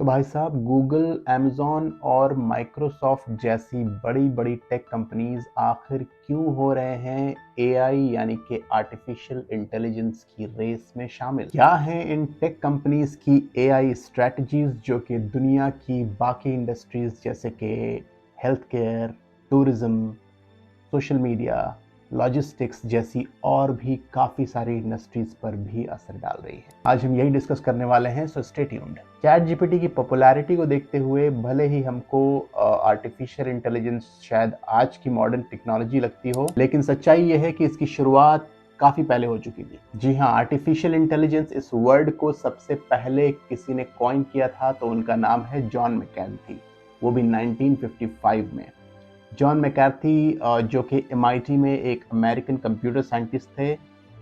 तो भाई साहब, गूगल, अमेज़न और माइक्रोसॉफ्ट जैसी बड़ी-बड़ी टेक कंपनीज़ आखिर क्यों हो रहे हैं एआई यानी कि आर्टिफिशियल इंटेलिजेंस की रेस में शामिल? क्या हैं इन टेक कंपनीज़ की एआई स्ट्रैटेजीज़ जो कि दुनिया की बाकी इंडस्ट्रीज़ जैसे कि health care, tourism, social media, logistics जैसी और भी काफ़ी सारी इंडस्ट्रीज़ पर भी असर डाल रही है। आज हम यही डिस्कस करने वाले हैं, so stay tuned. Chat GPT की पॉपुलैरिटी को देखते हुए भले ही हमको आर्टिफिशियल इंटेलिजेंस शायद आज की मॉडर्न टेक्नोलॉजी लगती हो, लेकिन सच्चाई ये है कि इसकी शुरुआत काफ़ी पहले हो चुकी थी। जी हाँ, आर्टिफिशियल इंटेलिजेंस इस वर्ड को सबसे पहले किसी ने कॉइन किया था, तो उनका नाम है जॉन मैकेंथी, वो भी 1955 में। जॉन मैकार्थी जो कि एमआईटी में एक अमेरिकन कंप्यूटर साइंटिस्ट थे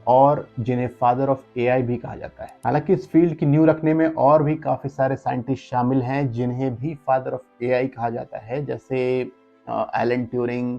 और जिन्हें फादर ऑफ एआई भी कहा जाता है। हालांकि इस फील्ड की नींव रखने में और भी काफ़ी सारे साइंटिस्ट शामिल हैं जिन्हें भी फादर ऑफ एआई कहा जाता है, जैसे Alan Turing,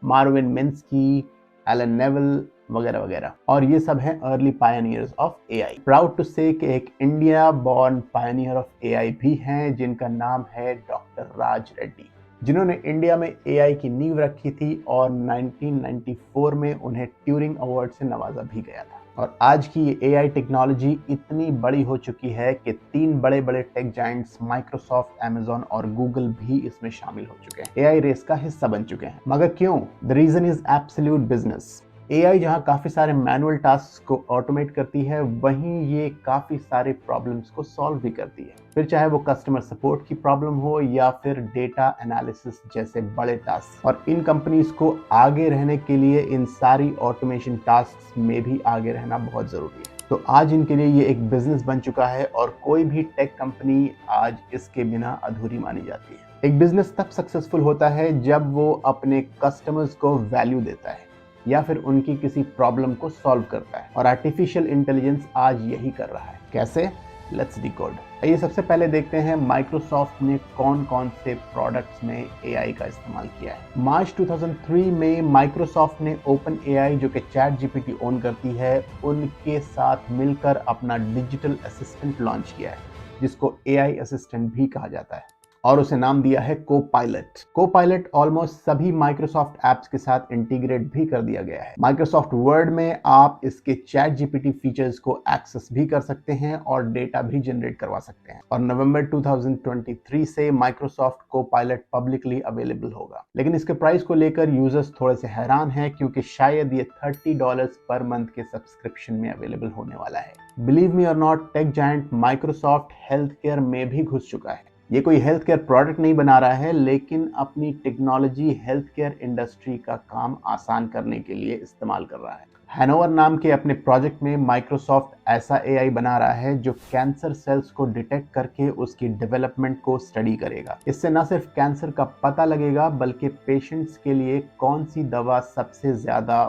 Marvin Minsky, Alan Newell वगैरह वगैरह। और ये सब हैं early pioneers of AI. Proud to say कि एक India born pioneer of AI भी हैं जिनका नाम है डॉक्टर राज रेड्डी, जिन्होंने इंडिया में एआई की नींव रखी थी और 1994 में उन्हें ट्यूरिंग अवार्ड से नवाजा भी गया था। और आज की ये एआई टेक्नोलॉजी इतनी बड़ी हो चुकी है कि 3 बड़े बड़े टेक जायंट्स माइक्रोसॉफ्ट, अमेज़न और गूगल भी इसमें शामिल हो चुके हैं, एआई रेस का हिस्सा बन चुके हैं। मगर क्यों? The reason is absolute business. AI जहां काफी सारे मैनुअल टास्क को ऑटोमेट करती है, वहीं ये काफी सारे प्रॉब्लम्स को सॉल्व भी करती है, फिर चाहे वो कस्टमर सपोर्ट की प्रॉब्लम हो या फिर डेटा एनालिसिस जैसे बड़े टास्क। और इन कंपनीज को आगे रहने के लिए इन सारी ऑटोमेशन टास्क में भी आगे रहना बहुत जरूरी है। तो आज इनके लिए ये एक बिजनेस बन चुका है और कोई भी टेक कंपनी आज इसके बिना अधूरी मानी जाती है। एक बिजनेस तब सक्सेसफुल होता है जब वो अपने कस्टमर्स को वैल्यू देता है या फिर उनकी किसी प्रॉब्लम को सॉल्व करता है, और आर्टिफिशियल इंटेलिजेंस आज यही कर रहा है। कैसे? Let's decode. आइए सबसे पहले देखते हैं माइक्रोसॉफ्ट ने कौन कौन से प्रोडक्ट्स में एआई का इस्तेमाल किया है। मार्च 2003 में माइक्रोसॉफ्ट ने ओपन एआई, जो कि चैट जीपीटी ओन करती है, उनके साथ मिलकर अपना डिजिटल असिस्टेंट लॉन्च किया है, जिसको एआई असिस्टेंट भी कहा जाता है, और उसे नाम दिया है कोपायलट। कोपायलट ऑलमोस्ट सभी माइक्रोसॉफ्ट एप्स के साथ इंटीग्रेट भी कर दिया गया है। माइक्रोसॉफ्ट वर्ड में आप इसके चैट जीपीटी फीचर्स को एक्सेस भी कर सकते हैं और डेटा भी जनरेट करवा सकते हैं। और नवंबर 2023 से माइक्रोसॉफ्ट कोपायलट पब्लिकली अवेलेबल होगा। लेकिन इसके प्राइस को लेकर यूजर्स थोड़े से हैरान हैं, क्योंकि शायद ये $30 पर मंथ के सब्सक्रिप्शन में अवेलेबल होने वाला है। बिलीव मी और not, tech giant Microsoft health care में भी घुस चुका है। ये कोई हेल्थ केयर प्रोडक्ट नहीं बना रहा है, लेकिन अपनी टेक्नोलॉजी हेल्थ केयर इंडस्ट्री का काम आसान करने के लिए इस्तेमाल कर रहा है। हैनोवर नाम के अपने प्रोजेक्ट में माइक्रोसॉफ्ट ऐसा एआई बना रहा है जो कैंसर सेल्स को डिटेक्ट करके उसकी डेवलपमेंट को स्टडी करेगा। इससे न सिर्फ कैंसर का पता लगेगा, बल्कि पेशेंट्स के लिए कौन सी दवा सबसे ज्यादा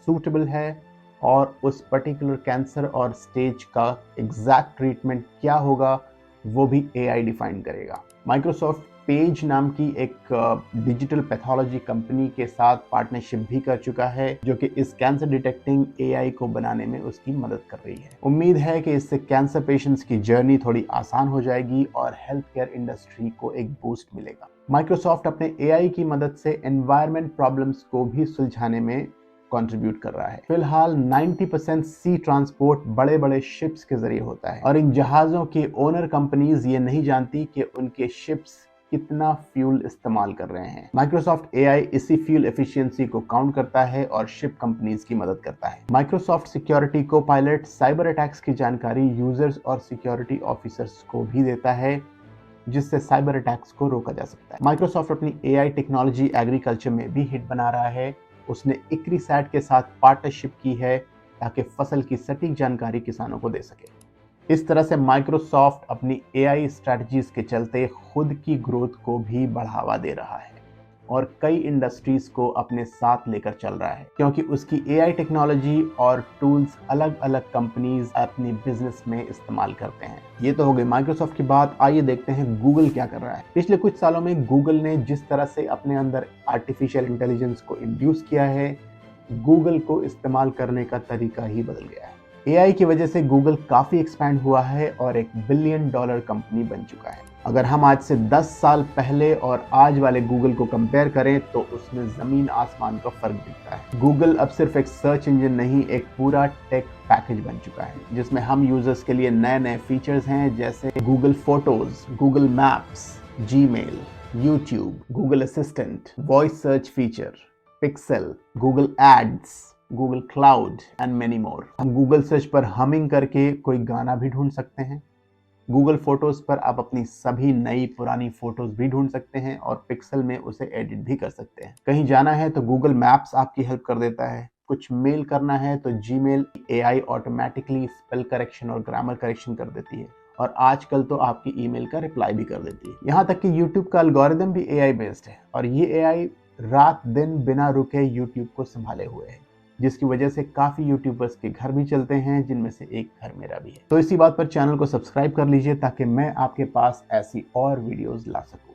सूटेबल है और उस पर्टिकुलर कैंसर और स्टेज का एग्जैक्ट ट्रीटमेंट क्या होगा, वो भी एआई डिफाइन करेगा। माइक्रोसॉफ्ट पेज नाम की एक डिजिटल पैथोलॉजी कंपनी के साथ पार्टनरशिप भी कर चुका है, जो कि इस कैंसर डिटेक्टिंग एआई को बनाने में उसकी मदद कर रही है। उम्मीद है कि इससे कैंसर पेशेंट्स की जर्नी थोड़ी आसान हो जाएगी और हेल्थ केयर इंडस्ट्री को एक बूस्ट मिलेगा। माइक्रोसॉफ्ट अपने एआई की मदद से एनवायरमेंट प्रॉब्लम्स को भी सुलझाने में कंट्रीब्यूट कर रहा है। फिलहाल 90% सी ट्रांसपोर्ट बड़े बड़े शिप्स के जरिए होता है, और इन जहाजों के ओनर कंपनीज ये नहीं जानती कि उनके शिप्स कितना फ्यूल इस्तेमाल कर रहे हैं। माइक्रोसॉफ्ट एआई इसी फ्यूल एफिशिएंसी को काउंट करता है और शिप कंपनीज की मदद करता है। माइक्रोसॉफ्ट सिक्योरिटी को पायलट साइबर अटैक्स की जानकारी यूजर्स और सिक्योरिटी ऑफिसर्स को भी देता है, जिससे साइबर अटैक्स को रोका जा सकता है। माइक्रोसॉफ्ट अपनी एआई टेक्नोलॉजी एग्रीकल्चर में भी हिट बना रहा है। उसने इक्रीसैट के साथ पार्टनरशिप की है ताकि फसल की सटीक जानकारी किसानों को दे सके। इस तरह से माइक्रोसॉफ्ट अपनी एआई स्ट्रैटेजीज के चलते खुद की ग्रोथ को भी बढ़ावा दे रहा है और कई इंडस्ट्रीज को अपने साथ लेकर चल रहा है, क्योंकि उसकी एआई टेक्नोलॉजी और टूल्स अलग अलग कंपनीज अपनी बिजनेस में इस्तेमाल करते हैं। ये तो हो गई माइक्रोसॉफ्ट की बात। आइए देखते हैं गूगल क्या कर रहा है। पिछले कुछ सालों में गूगल ने जिस तरह से अपने अंदर आर्टिफिशियल इंटेलिजेंस को इंड्यूस किया है, गूगल को इस्तेमाल करने का तरीका ही बदल गया है। एआई की वजह से गूगल काफी एक्सपैंड हुआ है और एक $1 बिलियन कंपनी बन चुका है। अगर हम आज से 10 साल पहले और आज वाले गूगल को कंपेयर करें तो उसमें जमीन आसमान का फर्क दिखता है। गूगल अब सिर्फ एक सर्च इंजन नहीं, एक पूरा टेक पैकेज बन चुका है जिसमें हम यूजर्स के लिए नए नए फीचर्स हैं, जैसे Google Photos, Google Maps, Gmail, YouTube, Google Assistant, voice search feature, Pixel, Google Ads, Google Cloud and many more. हम गूगल सर्च पर हमिंग करके कोई गाना भी ढूंढ सकते हैं। गूगल फोटोज पर आप अपनी सभी नई पुरानी फोटोज भी ढूंढ सकते हैं और पिक्सेल में उसे एडिट भी कर सकते हैं। कहीं जाना है तो गूगल मैप्स आपकी हेल्प कर देता है। कुछ मेल करना है तो Gmail AI automatically spell correction और ग्रामर करेक्शन कर देती है और आजकल तो आपकी ईमेल का रिप्लाई भी कर देती है। यहाँ तक कि यूट्यूब का एल्गोरिदम भी एआई बेस्ड है और ये एआई रात दिन बिना रुके यूट्यूब को संभाले हुए है, जिसकी वजह से काफी यूट्यूबर्स के घर भी चलते हैं, जिनमें से एक घर मेरा भी है। तो इसी बात पर चैनल को सब्सक्राइब कर लीजिए ताकि मैं आपके पास ऐसी और वीडियोस ला सकूं।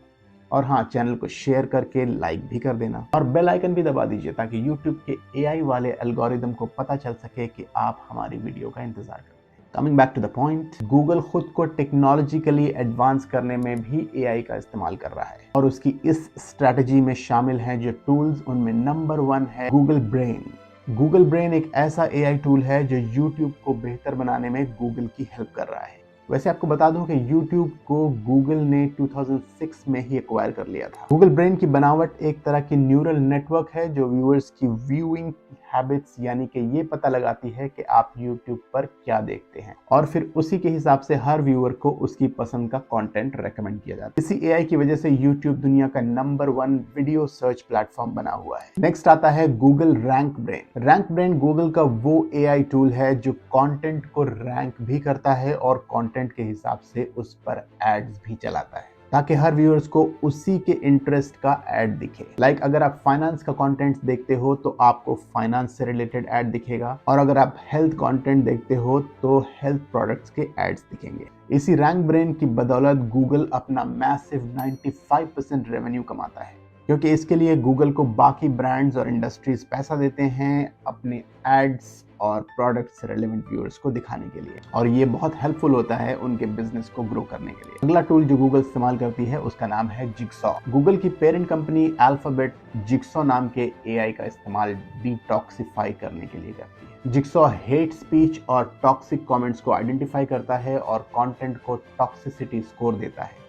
और हाँ, चैनल को शेयर करके लाइक भी कर देना और बेल आइकन भी दबा दीजिए ताकि यूट्यूब के एआई वाले एल्गोरिदम को पता चल सके कि आप हमारी वीडियो का इंतजार करते हैं। Coming back to the point, Google खुद को टेक्नोलॉजिकली एडवांस करने में भी एआई का इस्तेमाल कर रहा है और उसकी इस स्ट्रैटेजी में शामिल है जो टूल्स, उनमें नंबर 1 है गूगल ब्रेन। गूगल ब्रेन एक ऐसा एआई टूल है जो YouTube को बेहतर बनाने में गूगल की हेल्प कर रहा है। वैसे आपको बता दूं कि YouTube को गूगल ने 2006 में ही एक्वायर कर लिया था। गूगल ब्रेन की बनावट एक तरह की न्यूरल नेटवर्क है जो व्यूअर्स की व्यूइंग हैबिट्स, यानी कि ये पता लगाती है कि आप YouTube पर क्या देखते हैं और फिर उसी के हिसाब से हर व्यूअर को उसकी पसंद का कंटेंट रेकमेंड किया जाता है। इसी एआई की वजह से YouTube दुनिया का नंबर 1 वीडियो सर्च प्लेटफॉर्म बना हुआ है। नेक्स्ट आता है Google rank brain. Rank brain Google का वो एआई टूल है जो कंटेंट को रैंक भी करता है और कंटेंट के हिसाब से उस पर एड्स भी चलाता है ताकि हर व्यूअर्स को उसी के इंटरेस्ट का ऐड दिखे। लाइक अगर आप फाइनेंस का कंटेंट देखते हो तो आपको फाइनेंस से रिलेटेड ऐड दिखेगा और अगर आप हेल्थ कंटेंट देखते हो तो हेल्थ प्रोडक्ट्स के एड्स दिखेंगे। इसी रैंक ब्रेन की बदौलत गूगल अपना मैसिव 95% रेवेन्यू कमाता है, क्योंकि इसके लिए गूगल को बाकी ब्रांड्स और इंडस्ट्रीज पैसा देते हैं अपने एड्स और प्रोडक्ट से रेलेवेंट व्यूअर्स को दिखाने के लिए, और ये बहुत हेल्पफुल होता है उनके बिजनेस को ग्रो करने के लिए। अगला टूल जो गूगल इस्तेमाल करती है उसका नाम है जिगसॉ। गूगल की पेरेंट कंपनी अल्फाबेट जिगसॉ नाम के एआई का इस्तेमाल डिटॉक्सिफाई करने के लिए करती है। जिगसॉ हेट स्पीच और टॉक्सिक कमेंट्स को आइडेंटिफाई करता है और कंटेंट को टॉक्सिसिटी स्कोर देता है।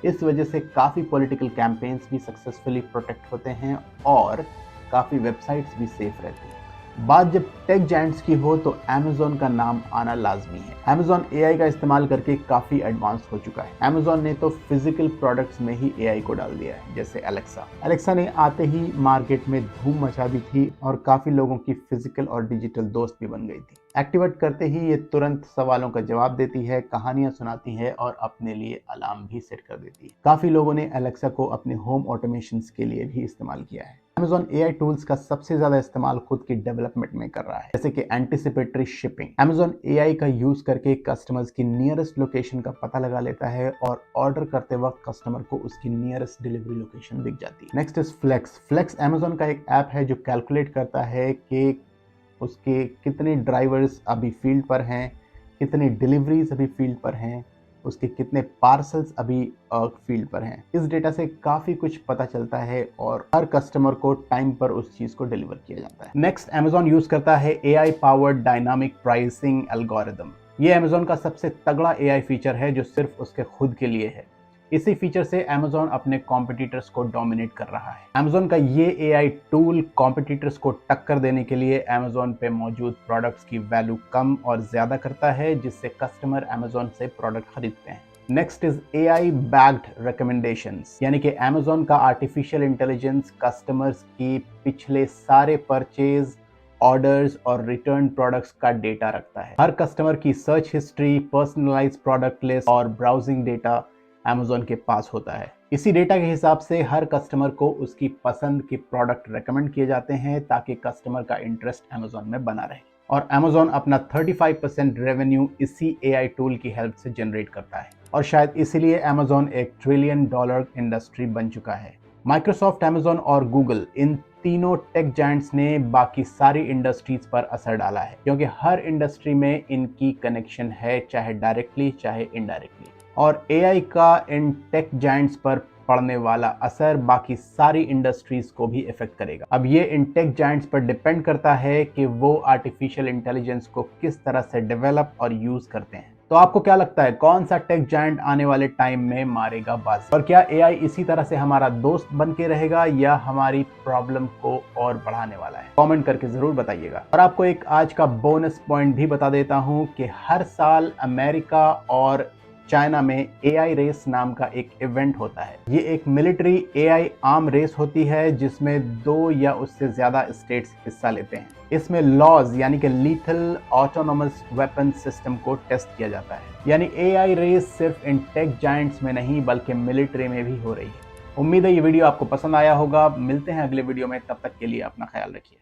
इस वजह से काफ़ी पॉलिटिकल कैंपेन्स भी सक्सेसफुली प्रोटेक्ट होते हैं और काफ़ी वेबसाइट्स भी सेफ रहती हैं। बात जब टेक जायंट्स की हो तो Amazon का नाम आना लाजमी है। Amazon एआई का इस्तेमाल करके काफ़ी एडवांस हो चुका है। Amazon ने तो फिजिकल प्रोडक्ट्स में ही एआई को डाल दिया है, जैसे एलेक्सा ने आते ही मार्केट में धूम मचा दी थी और काफ़ी लोगों की फिजिकल और डिजिटल दोस्त भी बन गई थी। एक्टिवेट करते ही ये तुरंत सवालों का जवाब देती है, कहानियां सुनाती है और अपने लिए अलार्म भी सेट कर देती है। काफ़ी लोगों ने एलेक्सा को अपने होम ऑटोमेशन के लिए भी इस्तेमाल किया है। Amazon एआई टूल्स का सबसे ज्यादा इस्तेमाल खुद की डेवलपमेंट में कर रहा है, जैसे कि एंटिसिपेटरी शिपिंग। Amazon एआई का यूज करके कस्टमर्स की नियरेस्ट लोकेशन का पता लगा लेता है और ऑर्डर करते वक्त कस्टमर को उसकी नियरेस्ट डिलीवरी लोकेशन दिख जाती है। नेक्स्ट इज फ्लेक्स Amazon का एक ऐप है जो कैलकुलेट करता है कि उसके कितने ड्राइवर्स अभी फील्ड पर हैं, कितने डिलीवरीज अभी फील्ड पर हैं, उसके कितने पार्सल्स अभी फील्ड पर हैं। इस डेटा से काफ़ी कुछ पता चलता है और हर कस्टमर को टाइम पर उस चीज़ को डिलीवर किया जाता है। नेक्स्ट Amazon यूज़ करता है AI powered dynamic pricing algorithm. ये Amazon का सबसे तगड़ा एआई फीचर है जो सिर्फ उसके खुद के लिए है। इसी फीचर से Amazon अपने कॉम्पिटिटर्स को डोमिनेट कर रहा है। Amazon का ये एआई टूल कॉम्पिटिटर्स को टक्कर देने के लिए Amazon पे मौजूद प्रोडक्ट्स की वैल्यू कम और ज्यादा करता है, जिससे कस्टमर Amazon से प्रोडक्ट खरीदते हैं। Next is AI backed recommendations, यानी कि Amazon का आर्टिफिशियल इंटेलिजेंस कस्टमर्स की पिछले सारे परचेज, ऑर्डर्स और रिटर्न प्रोडक्ट्स का डेटा रखता है। हर कस्टमर की search history, personalised product list और ब्राउजिंग डेटा Amazon के पास होता है। इसी डेटा के हिसाब से हर कस्टमर को उसकी पसंद के प्रोडक्ट रेकमेंड किए जाते हैं ताकि कस्टमर का इंटरेस्ट Amazon में बना रहे। और Amazon अपना 35% रेवेन्यू इसी एआई टूल की हेल्प से जनरेट करता है और शायद इसीलिए Amazon एक $1 ट्रिलियन इंडस्ट्री बन चुका है। माइक्रोसॉफ्ट, Amazon और गूगल इन तीनों टेक जायंट्स ने बाकी सारी इंडस्ट्रीज पर असर डाला है, क्योंकि हर इंडस्ट्री में इनकी कनेक्शन है, चाहे डायरेक्टली चाहे इनडायरेक्टली। और एआई का इन टेक जायंट्स पर पड़ने वाला असर बाकी सारी इंडस्ट्रीज को भी इफेक्ट करेगा। अब ये इन टेक जायंट्स पर डिपेंड करता है कि वो आर्टिफिशियल इंटेलिजेंस को किस तरह से डेवलप और यूज करते हैं। तो आपको क्या लगता है, कौन सा टेक जायंट आने वाले टाइम में मारेगा बाजी? और क्या एआई इसी तरह से हमारा दोस्त बन के रहेगा या हमारी प्रॉब्लम को और बढ़ाने वाला है? कमेंट करके जरूर बताइएगा। और आपको एक आज का बोनस पॉइंट भी बता देता हूं कि हर साल अमेरिका और चाइना में एआई रेस नाम का एक इवेंट होता है। ये एक मिलिट्री एआई आर्म रेस होती है जिसमें 2 या उससे ज्यादा स्टेट्स हिस्सा लेते हैं। इसमें लॉज यानी कि लीथल ऑटोनोमस वेपन सिस्टम को टेस्ट किया जाता है। यानी एआई रेस सिर्फ इन टेक जायंट्स में नहीं बल्कि मिलिट्री में भी हो रही है। उम्मीद है ये वीडियो आपको पसंद आया होगा। मिलते हैं अगले वीडियो में, तब तक के लिए अपना ख्याल रखिए।